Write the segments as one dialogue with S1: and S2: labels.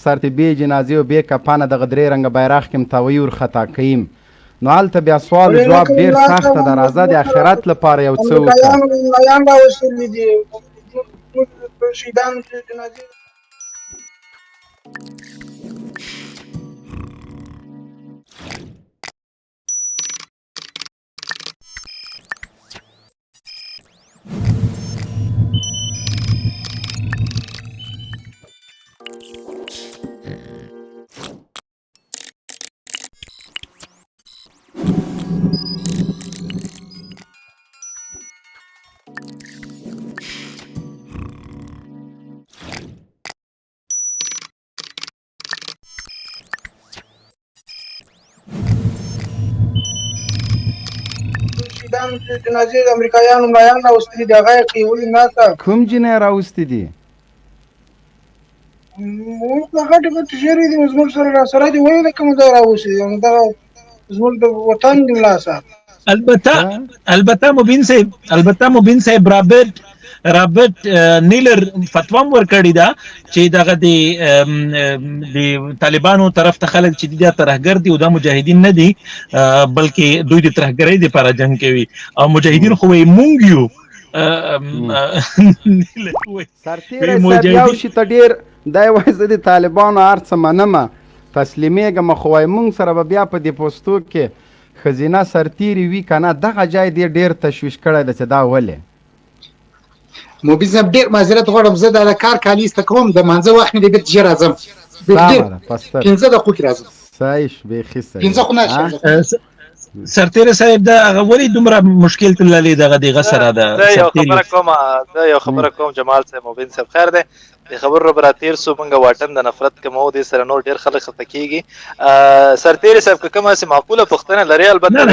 S1: سرت بې جنازې او بې کفنه دغه درې رنګه بیرغ کې متوي ورخطا کویم نو هلته بیا سوال و جواب ډېر سخته ده راځه د آخرت لپاره یو څه وکړه
S2: امریکایان راوستلي دي زموږ شهیدانو جنازې جنازې د امریکایانو ملایان راوستلي دي هغه یې کوي ولې ناڅه
S1: کوم جنۍ راوستي دي
S2: موږ غټې غټې ژېرې دي زموږ سره راسره دي ولې د کوم ځای راوستي دي دغه زموږ د وطن دي ملا
S3: البته مبین صاحب رابرټ نیلر فتوا ورکړی دا چې دغه د طالبانو طرف ته خلک چې د ترهګر دي او د مجاهدین نه دي بلکې دوی د ترهګرۍ لپاره جنگ کوي او مجاهدین خو یې مونږ یو
S1: سرتیری صاحب یو شي ته ډېر دی وایي زه د طالبانو هر څه منمه تسلیمیږم خو وایي مونږ سره به بیا په دې پوستو کې ښځینه سرتیري وي که نه دغه ځای دې ډېر تشویش کړی ده چې دا ولې
S4: مبین صاحب ډېر معذرت غواړم زه د کار کالي ایسته کوم د مانځه وخت مې دی بېرته ژر راځم 15 دقیقو کې راځم
S1: صحیح بیخي صحیح
S4: 15 خو نه
S3: سرتیری صاحب دا ولې دومره مشکل تللی دغه سره ده
S5: دا یو خبره کوم جمال صاحب مبین صاحب خیر دی د خبرو به راتېر سو موږ واټن د نفرت کمو دې سره نور ډېر خلک خفه کېږي سرتیری صاحب که کومه هسې معقوله پوښتنه لري البته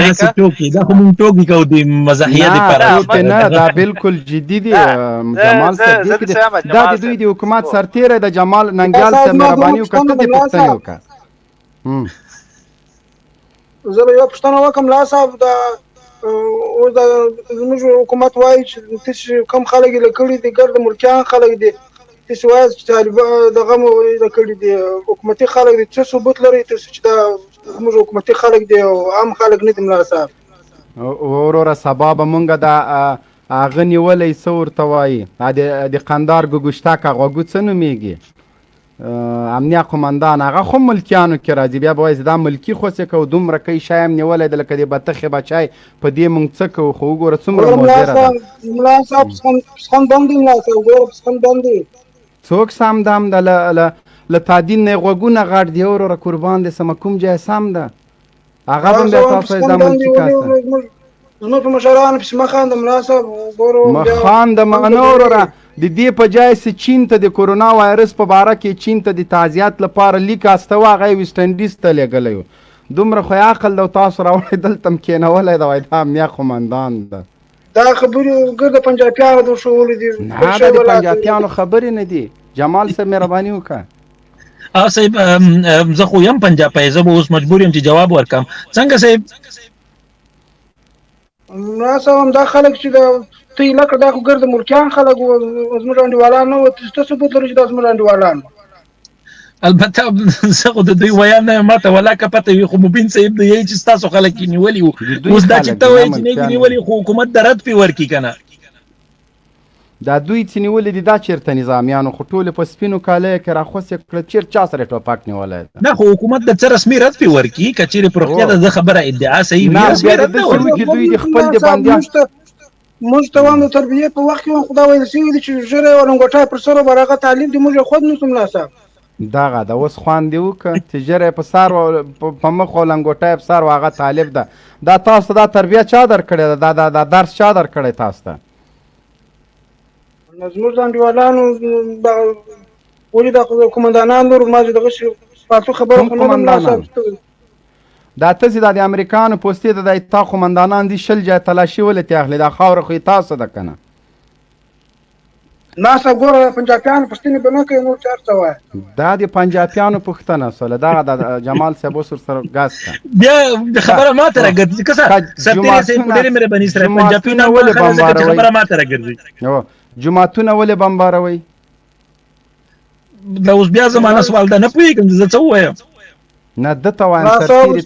S3: دا خو مونږ ټوکې کوو د مزاحیه دپاره
S1: نه دا بالکل جدي دي جمال صاحب دا د دوی د حکومت سرتیری د جمال ننګیال صاحب مهرباني وکړه ته دې پوښتنې وکړه
S2: زه به یوه پوښتنه وکړم لا صاحب اوس د زموږ حکومت وایي چې تاسې کوم خلک یې له کړي دي ګرد ملکیان خلک دي تاسې وایي چې طالبان دغه مو له کړي دي حکومتي خلک دي څه ثبوت لرئ تاسې چې دا زموږ حکومتي خلک دي او عام خلک نه دي ملا صاحب
S1: وروره سبا به مونږ د هغه نیولی څه ورته وایي د قندار ګوګشتک غوږو څه نومیږي امنیه قمندان هغه خو ملکیانو کې راځي بیا به وایي دا ملکي خو څه کوو دومره کوي شی هم نیولی دی لکه د بطخې بچی په دې مونږ څه کوو خو وګوره څومره مضره ده
S2: ملا صاحب پسخن بند دی ملا صاحب ګوره پسخن بند دی
S1: څوک سم دم ده له تادین نه غوږونه غټ دی وروره قربان دی سمه کوم ځای سم ده هغه به بیا تاسو دا ملکي کاسته
S2: زموږ په مشرانو پسې مه خانده ملا صاحب ګوره
S1: مه خانده نه وروره د دې په ځای چې چین ته د کورونا وایرس په باره کې چین ته د تعزیت لپاره لیک استوه هغه یې ویسټ انډیز ته لېږلی و دومره خو یې عقل ده تاسو راوړی دلته م کېنولی ده وایي دا امنیه قمندان ده
S2: دا خبرې ګرده پنجابیانو د ښوولي دي
S1: نه دا د پنجابیانو خبرې نه دي جمال صاحب مهرباني وکړه
S3: صاحب زه خو یم پنجابی زه به اوس مجبور یم چې جواب ورکړم څنګه صاحب
S2: ملا صاحب دا خلک چې د ته یې لکړه دا خو ګرده ملکیان خلک وو زموږ انډیوالان نه وو څه ثبوت لرو چې دا زموږ انډیوالان
S3: البته زه خو د دوی ویان نه یم ماته ولاکه پته وي خو مبین صاحب دی یی چې ستاسو خلک یې نیولي وو اوس دا چې ته وایې چې نه دي نیولي خو حکومت د رد پې ورکړي که نه
S1: دا دوی چې نیولي دي دا چېرته نظامیانو خو ټولې په سپینو کالیو کې راخوسې کړه چېرته چا سره ټوپک نیولی ده
S3: نه خو حکومت د څه رسمي رد پې ورکړي که چېرې په روغتیا د خبره ادعا صحیح وي رسمي رد نه ورکړي
S1: دوی د خپل د بندیان
S2: موږ ته هم د تربیې په وخت کې هم خدا ویل شوي دي چې ژر یې ولنګوټی پر سر به هغه تعلیم دي موږ یې خود نسو ملا صاحب
S1: دغه ده اوس خوند دې وکړه چې ژر یې په سر په مخ او لنګوټی په سر و هغه طالب ده دا تاسو ته دا تربیه چا درکړې ده دا درس چا درکړی تاسو ته
S2: زموږ د انډیوالانو ولې د قمندانان نور ما چې دغسې پاتو خبره خو نه ده ملا صاحب
S1: دا تاسې دا د امریکانو پوستې ته د تا قمندانان دي 20 ځای تلاشي ولې ته اخلي دا خاوره خو یې تاسو ده که نه
S2: ما صاحب ګوره پنجابیانو پوښتنې به نه کوي نور چې هر څه وایه
S1: دا د پنجابیانو پوښتنه سوله دغه د جمال صاحب اوس ورسره ګاز کړه
S3: بیا خبره ماته راګرځي که څه سرتیری صاحب په ډېرې مهرباني سره پنجابیانو خبره ماته راګرځي
S1: جوماتونه ولې بمباروئ
S3: دا اوس بیا زمانه سوال ده، نه پوهېږم زه څه ووایم.
S1: نه ده ته وایم
S2: صاحب
S1: سرتیري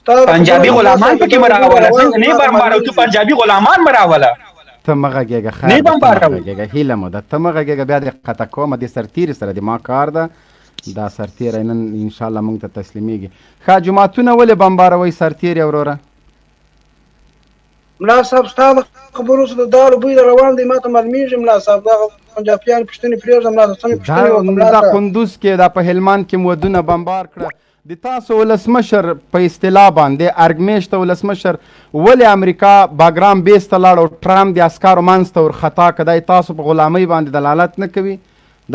S1: ته
S6: پنجابي غلامان پکې مراوله څنګه نه بمبارو تو پنجابي غلامان مراوله
S1: ته مه غږېږه خیر
S6: نه
S1: ده، ته مه
S6: بمبارو.
S1: غږېږه هیله مو ده، ته مه غږېږه بیا دې قطع کومه دې سرتیري سره دې ما کار ده. دا سرتیری نن انشاءالله موږ ته تسلیمیږي. ښه جوماتونه ولې بمباروئ سرتیري وروره؟
S2: ملا صاحب ستا د خبرو سره د دالو بوی روان دی، ما ته معلومیږي ملا صاحب دغه پنجابیان پوښتنې پرېږده ملا صاحب، څنګه پوښتنې وکړم ملا
S1: دا
S2: صاحب؟
S1: قندوز کې دا په هلمند کې ودونه بمبار کړه. د تاسو ولسمشر په اصطلاح باندې ارګمیشته ولسمشر ولې امریکا باګرام بیس ته لاړ او ټرمپ د عسکرو منځ ته ورخطا کړه؟ دی تاسو په غلامۍ باندې دلالت نه کوي؟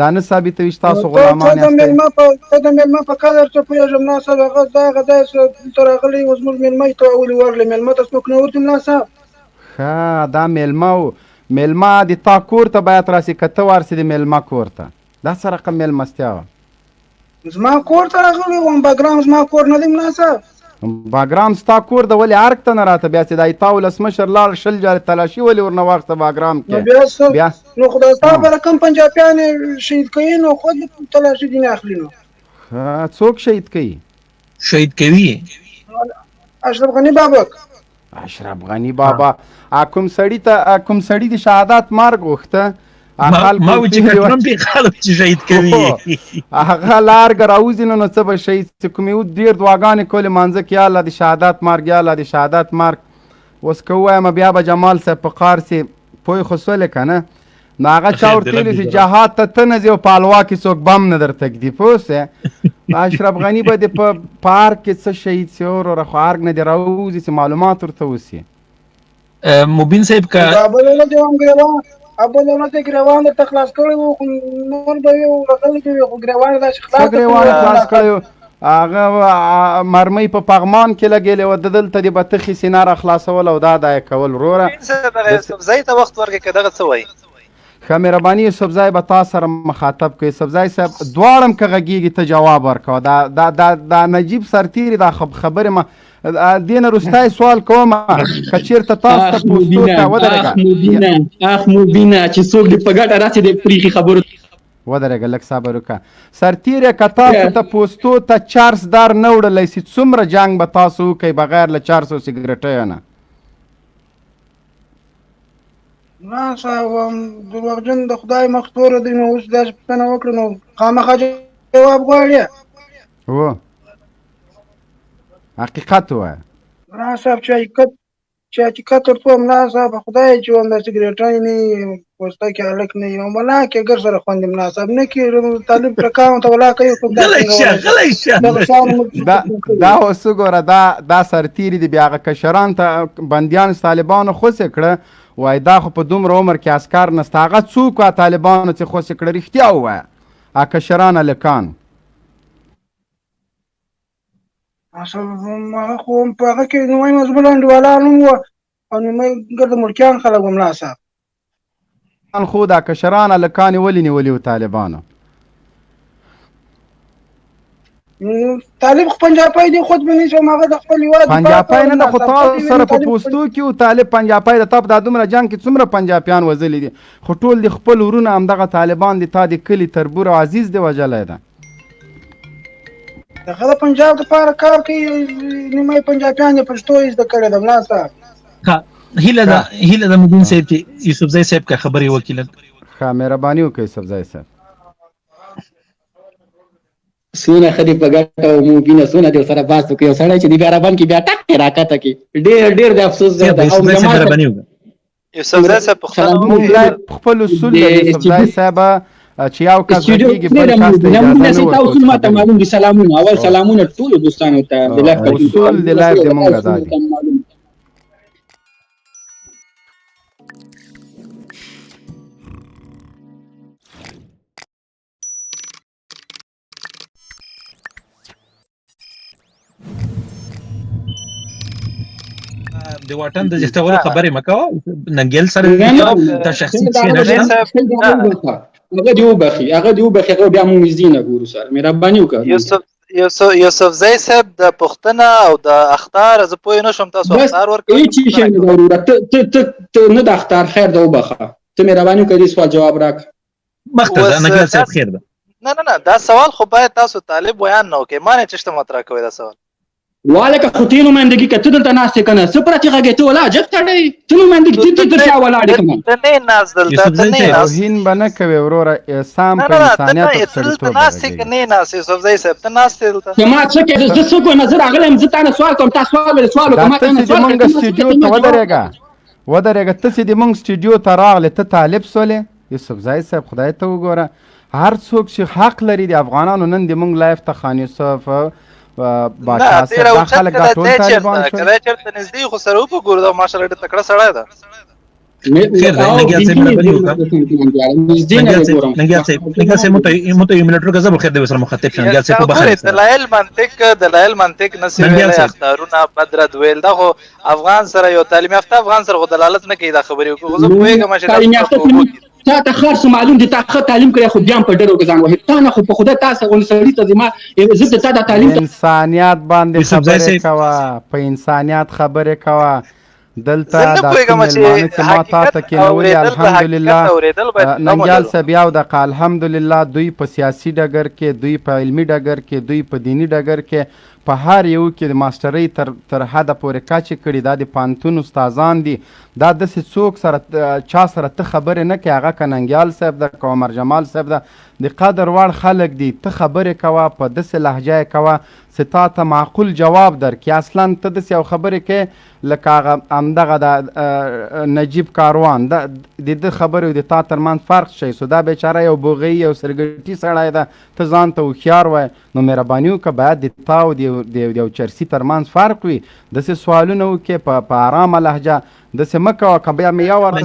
S1: دا نه ثابتوي چې تاسو غلامان
S2: ته د مېلمه په قدر ته پوهېږم ملا صاحب، هغه دغه داسې دلته راغلی و زموږ مېلمه یې ته ولې ورغلی؟ مېلمه ته څوک نه ورځي ملا صاحب؟
S1: ښه دا مېلمه و، مېلمه د تا کور ته باید راسي که ته ورسې د مېلمه کور ته، دا څه رقم مېلمستیا وه؟
S2: زما کور ته راغلی وم، باګرام زما کور نه دی ملا صاحب.
S1: باګرام ستا کور د ولې ارګ ته نه راته بیا چې دا تا ولسمشر لاړ 20 جارې تلاشي ولې ورنه واخته باګرام
S2: نو
S1: کې؟
S2: بیا
S1: بیا
S2: نو خدای صاحب به رقم پنجابیان شهید کوي نو خود تلاشي دې نه اخلي. نو
S1: څوک شهید کوي؟
S3: شهید کوي
S2: اشرف غني بابک.
S1: اشرف غني بابا کوم سړي ته کوم سړي د شهادت مرګ غوښته
S3: ما و چې کټرم به خلک چې شهید کوي
S1: هغه لارګ راوځي نو څه به شهید چې کومې ډېر دعاګانې کولې مانځه کې یا الله د شهادت مرګ یا الله د شهادت مرګ. اوس که ووایم بیا به جمال صاحب په قار سي پوی خو سولې که نه نو هغه چا ورته ویلي چې جهاد ته ته نه ځې او په الوا کې څوک بم نه درته ږدي پوه سې. اشرف غني به دې په پارک کې څه شهید سي وروره خو ارګ نه دې راوځي چې معلومات ورته وسي.
S3: مبین صاحب که
S2: ابل نه ته ګریوان ته خلاص کړی وو خو نور به یو راغلی دی خو ګریوان دا خلاص
S1: ګریوان خلاص کړی هغه مرمۍ په پغمان کې لګېلې وه دلته دې به تخې سینه را خلاصول او دا دا یې کول وروره.
S5: یوسفزۍ ته وخت ورکړې که دغه څه وایي
S1: ښه مهرباني یوسفزی به تا سره مخاطب کوي. یوسفزی صاحب دواړه که غږېږي ته جواب ورکوه. دا نجیب سرتیري دا خبرې ما دې نه وروستی سوال کوم که چېرته تاسو ته پوستو ته ودرېږه
S6: مبینه چې څوک دې په ګټه راسي د پریښي خبرو
S1: ودرېږه لږ صبر وکړه. سرتیری که تاسو ته پوستو ته چارس دار نه وړلی سي څومره جنګ به تاسو وکئ بغیر له 400 سګرټیو نه؟
S2: نه صاحب دروغجن د خدای مخ توره دی نو اوس داسې پوښتنه وکړه نو خامخا جواب غواړې.
S1: هو حقیقت ووایه.
S2: نه صاحب چې حقیقت ورته وم نه صاحب خدای چې وم دا سګرېټۍ نه وي پوسته کې هلک نه وي ملا کې ګر سره خوند ملا صاحب نه کېږي طالب پرکاو ته ولا کوي
S1: دا اوس وګوره دا سرتیري دي بیا هغه کشران ته بندیان طالبانو خوسې کړه وایي دا خو په دومره عمر کې عسکر نسته هغه څوک وه طالبانو چې خوسې کړه رښتیا ووایه هغه کشران هلکان
S2: هغه خو په هغه کې نومۍ مضمون انډیوالان هم وه او نومۍ ګرد ملکیان خلک وه ملا صاحب.
S1: خو دا کشران هلکان یې ولې نیولي وو طالبانو؟
S2: طالب خو پنجابی دی خود به نیسم هغه د خپل هېواد
S1: پنجابی نه ده خو تاسو سره په پوستو کې و طالب پنجابی د تا په دا دومره جنګ کې څومره پنجابیان وژلي دي خو ټول د خپل ورونه همدغه طالبان دي تا د کلي تربور او عزیز دی وژلی ده.
S2: هغه د پنجاب دپاره کار کوي نیمه پنجابیان یې پښتو یې زده کړې ده ملا صاحب.
S3: هیله ده مبین صاحب چې یوسفزی صاحب که خبرې وکړي
S1: ښه مهرباني وکړئ یوسفزی صاحب.
S6: سونه خدي په ګټه او مبینه سونه دې سره باس وکړي یو سړی چې د بیاربان کې بیا ټک راکته کې ډېر د افسوس ده او
S5: یوسفزی صاحب پوښتنه
S1: خپل اصول د یوسفزی صاحب چې یو کس غږېږي بل کس ته اجازه نه ورکوي.
S6: اصول ماته معلوم دي. سلامونه اول سلامونه ټولو دوستانو ته د لایف
S1: اصول د لایف د مونږ دا دي.
S3: د واټن د زیاتولو خبرې مه کوه ننګیل سره د شخصي
S6: هغه دې وبخي هغه بیا موږ زینه ګورو سره مهرباني وکړه.
S5: یوسفزی صاحب د پوښتنه او د اخطار زه پوه نه شوم تاسو اخطار ورکوئ
S6: هیڅ شی نه ضرورت ته نه د اخطار خیر ده وبخه ته مهرباني وکړه دې سوال جواب راکړه.
S3: مخته نګل صاحب خیر ده
S5: نه دا سوال خو باید تاسو طالب بیان نه وکړئ ما نه چشته مطرح کوئ دا سوال
S6: والکه خو ته نمائندګي که ته دلته ناست یې که نه څه پرتې غږې ته ولا عجب سړی ته نمائندګي ته تر شا ولاړ یې که نه
S5: ته نه ناست دلته ته نه ناست
S1: توهین به نه کوې وروره سام په انسانیت او سړیتوب
S5: ناستې که نه ناست یوسفزۍ صاحب ته ناست یې دلته
S6: که ما څه کوې زه څه کوم زه راغلی یم زه تا نه سوال کوم تا سوال ویل سوال
S1: دا
S6: وکړه ما
S1: ته
S6: تا نه
S1: چې د
S6: سوال
S1: مونږ سټوډیو ته ودرېږه ته چې د مونږ سټوډیو ته راغلې ته طالب سولې یوسفزۍ صاحب خدای ته وګوره هر څوک چې حق لري د افغانانو نن د مونږ لایف ته خان یوسف باچا صاحب دا خلک دا ټول طالبان شول
S5: کله چېرته نږدې خو سره وګورو دا ماشاءالله ډېر تکړه سړی ده
S3: نګل صاحب مو ته یو منټ ورکړه زه به خیر دی سره مخاطب شم نګل صاحب په بخیر
S5: دلایل منطق نسی ویلی اختارونه بدرد ویل دا خو افغان سره یو تعلیم یافته افغان سره خو دلالت نه کوي دا خبرې خو زه پوهېږم چې
S6: تا ته خر څه معلوم دي تا ښه تعلیم کړی خو بیا هم په ډېرو کې ځان وهي تا نه خو په خدای تاسو غوندې سړي ته زما زه د تا دا تعلیم
S1: انسانیت باندې خبرې کوه په انسانیت خبرې کوه دلته دا مېلمانه چې ما تا ته کېنولي الحمدلله ننګیال صاحب یو دقه الحمدلله دوی په سیاسي ډګر کې دوی په علمي ډګر کې دوی په دیني ډګر کې په هر یو کې د ماسټرۍ تر حده پورې کچې کړي دا د پوهنتون استادان دي دا داسې څوک سره چا سره ته خبرې نه کوې هغه که ننګیال صاحب ده که عمر جمال صاحب ده د قدر وړ خلک دي ته خبرې کوه په داسې لهجه یې کوه چې تا ته معقول جواب درکړي اصلا ته داسې یو خبرې کوې لکه هغه همدغه د نجیب کاروان د ده خبرې او د تا ترمنځ فرق شي سو دا بیچاره یو بوغۍ یو سرګټي سړی ده ته ځان ته هوښیار وایې نو مهرباني وکړه باید د تا او د یو چرسي ترمنځ فرق وي داسې سوالونه وکړې په ارامه لهجه داسې مه کوه که بیا مې یو ورته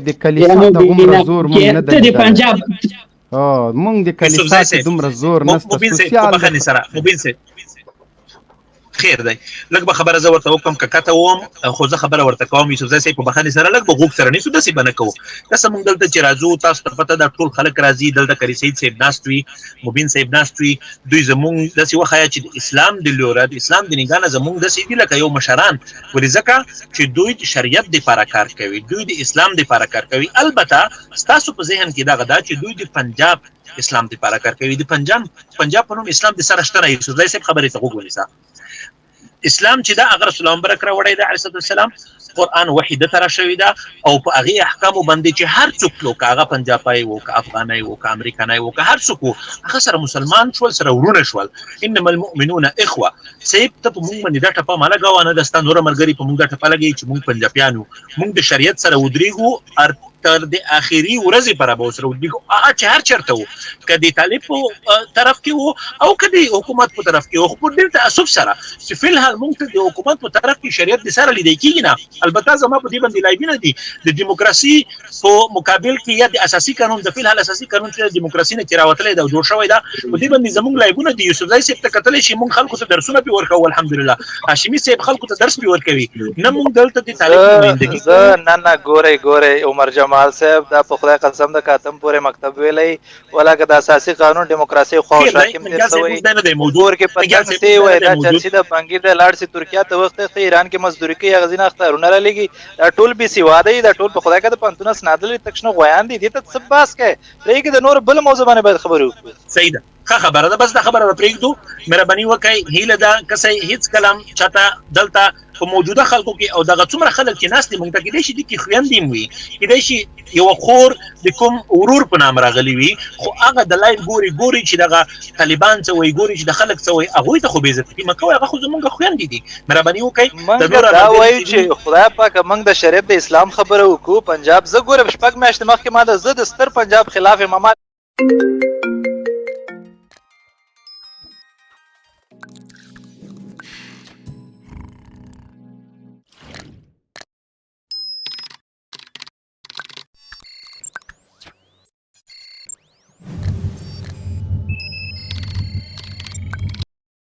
S1: د کلیسا ته دومره زور مونږ نه
S6: د پنجاب
S1: مونږ د کلیسا ته دومره زور نسته
S3: سوسیال خیر دی لږ به خبره زه ورته وکړم که کته وم خو زه خبره ورته کوم یوسفزۍ صاحب په بخښنې سره لږ به غوږ سره نیسو داسې به نه کوو داسې موږ دلته چې راځو تاسو ته پته ده ټول خلک راځي دلته کري سید صاحب ناست وي مبین صاحب ناست وي دوی زموږ داسې وښایه چې د اسلام د لوره د اسلام د نګاه نه زموږ داسې دي لکه یو مشران ولې ځکه چې دوی د شریعت دپاره کار کوي دوی د اسلام دپاره کار کوي البته ستاسو په ذهن کې دغه ده چې دوی د پنجاب اسلام دپاره کار کوي د پنجاب په نوم اسلام د سره شته نه یوسفزۍ صاحب خبرې ته غوږ ونیسه اسلام چې دا هغه رسول الله مبارک راوړی دی علیه السلام قرآن وحی ده ته راشوي ده او په هغې احکامو باندې چې هر څوک لو که هغه پنجابی و که افغانی و که امریکنی و که هر څوک و هغه سره مسلمان شول سره ورونه شول انما المؤمنون اخوه صاحب ته په موږ باندې دا ټپه مه لګوه نه د ستا نوره ملګري په موږ دا ټپه لګوي چې موږ پنجابیان یو موږ د شریعت سره ودرېږو تر د آخري ورځې پره به ورسره ودرېږو هغه چې هر چېرته و که د طالب په طرف کې و او که د حکومت په طرف کې و خو په ډېر تعصب سره چې فی الحال موږ ته د حکومت په طرف کې شریعت د سره لیدی کېږي نه البته زما په دې باندې لایبونه دي د دیموکراسي په مقابل کې یا د اساسي قانون د فی الحال اساسي قانون چې د دیموکراسي نه چې راوتلی ده او جوړ شوی ده په دې باندې زموږ لایبونه دي یوسفزۍ صاحب ته کتلی شي موږ خلکو ته درسونه پرې ورکوو الحمدلله هاشمي صاحب خلکو ته درس پرې ورکوي نه موږ دلته د طالب نمایندګي
S5: نه ګورئ عمر جمال صاحب دا په خدای قسم د کاتم پورې مکتب ویلی ولکه د اساسي قانون دیموکراسي خواهش حاکم دیر سوی کور کې پتنګ سی وای دا چرسي د بنګیر د لاړ سي ترکیه ته وخت ته ایران کې مزدوري کوي غزینه اختارونه را لګي دا ټول بي سیواده دا ټول په خدای کې د پنتونه سنادل تکشنه غویان دي دې ته څه باس کوي لکه د نور بل موضوع باندې باید خبرې وکړو
S3: صحیح ده ښه خبره ده بس دا خبره به پرېږدو مهرباني وکړئ هیله ده که څه هېڅ کلام چاته دلته په موجوده خلکو کې او دغه څومره خلک چې ناست دي موږ ته کېدای شي دي کې خویندې هم وي کېدای شي یوه خور د کوم ورور په نام راغلی وي خو هغه د لایف ګوري چې دغه طالبان څه وایي ګوري چې د خلک څه وایي هغوی ته خو بېعزتي مه کوئ هغه خو زموږ خویندې دي مهرباني وکړئ
S5: دا وایو چې خدای پاکه موږ د شریعت د اسلام خبره وکړو پنجاب زه ګورم شپږ میاشتې مخکې ما د زه د ستر پنجاب خلاف امامات